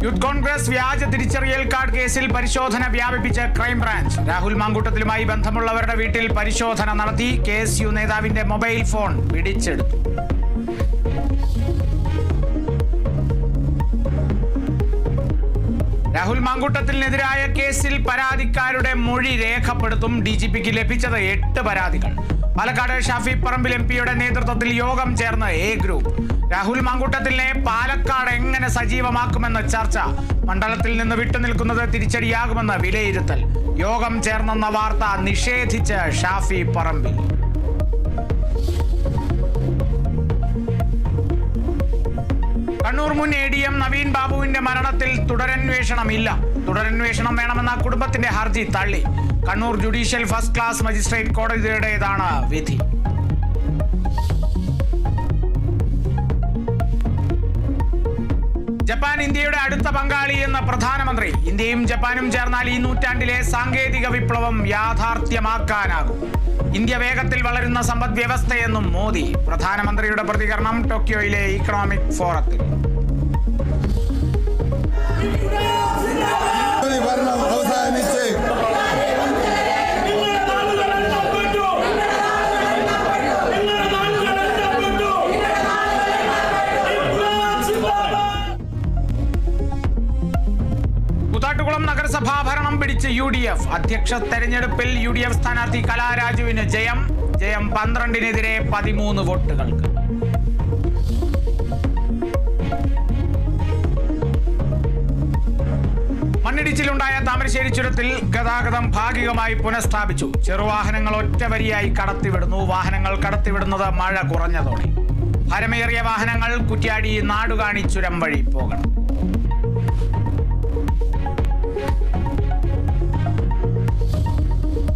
Youth Congress വ്യാജ തിരിച്ചറിയൽ card കേസിൽ പരിശോധന വ്യാപിപ്പിച്ച ക്രൈംബ്രാഞ്ച്. രാഹുൽ മാങ്കൂട്ടത്തിലുമായി ബന്ധമുള്ളവരുടെ വീട്ടിൽ പരിശോധന നടത്തി. KSU നേതാവിന്റെ മൊബൈൽ ഫോൺ പിടിച്ചെടുത്തു. രാഹുൽ മാങ്കൂട്ടത്തിനെതിരായ കേസിൽ പരാതിക്കാരുടെ മൊഴി രേഖപ്പെടുത്തും. DGPക്ക് ലഭിച്ചത് 8 പരാതികൾ. പാലക്കാട് ഷാഫി പറമ്പിൽ MP-യുടെ നേതൃത്വത്തിൽ യോഗം ചേർന്ന് A ഗ്രൂപ്പ്. രാഹുൽ മാങ്കൂട്ടത്തിനെ പാലക്കാട് എങ്ങനെ സജീവമാക്കുമെന്ന് ചർച്ച. മണ്ഡലത്തിൽ നിന്ന് വിട്ടുനിൽക്കുന്നത് തിരിച്ചടിയാകുമെന്ന് വിലയിരുത്തൽ. യോഗം ചേർന്നെന്ന വാർത്ത നിഷേധിച്ച് ഷാഫി പറമ്പിൽ. കണ്ണൂർ മുൻ ADM നവീൻ ബാബുവിന്റെ മരണത്തിൽ തുടരന്വേഷണമില്ല. തുടരന്വേഷണം വേണമെന്ന കുടുംബത്തിന്റെ ഹർജി തള്ളി. Kannur judicial first class magistrate കോടതിയുടേതാണ് വിധി. ജപ്പാൻ ഇന്ത്യയുടെ അടുത്ത പങ്കാളി എന്ന് പ്രധാനമന്ത്രി. ഇന്ത്യയും ജപ്പാനും ചേർന്നാൽ ഈ നൂറ്റാണ്ടിലെ സാങ്കേതിക വിപ്ലവം യാഥാർത്ഥ്യമാക്കാനാകും. ഇന്ത്യ വേഗത്തിൽ വളരുന്ന സമ്പദ് വ്യവസ്ഥയെന്നും മോദി. പ്രധാനമന്ത്രിയുടെ പ്രതികരണം ടോക്കിയോയിലെ ഇക്കണോമിക് ഫോറത്തിൽ. കൂത്താട്ടുകുളം നഗരസഭാ ഭരണം പിടിച്ച് UDF. അധ്യക്ഷ തെരഞ്ഞെടുപ്പിൽ UDF സ്ഥാനാർത്ഥി കലാരാജുവിന് ജയം. 12-നെതിരെ 13 വോട്ടുകൾക്ക്. മണ്ണിടിച്ചിലുണ്ടായ താമരശ്ശേരി ചുരത്തിൽ ഗതാഗതം ഭാഗികമായി പുനഃസ്ഥാപിച്ചു. ചെറുവാഹനങ്ങൾ ഒറ്റവരിയായി കടത്തിവിടുന്നു. വാഹനങ്ങൾ കടത്തിവിടുന്നത് മഴ കുറഞ്ഞതോടെ. ഭാരമേറിയ വാഹനങ്ങൾ കുറ്റ്യാടി നാടുകാണി ചുരം വഴി പോകണം.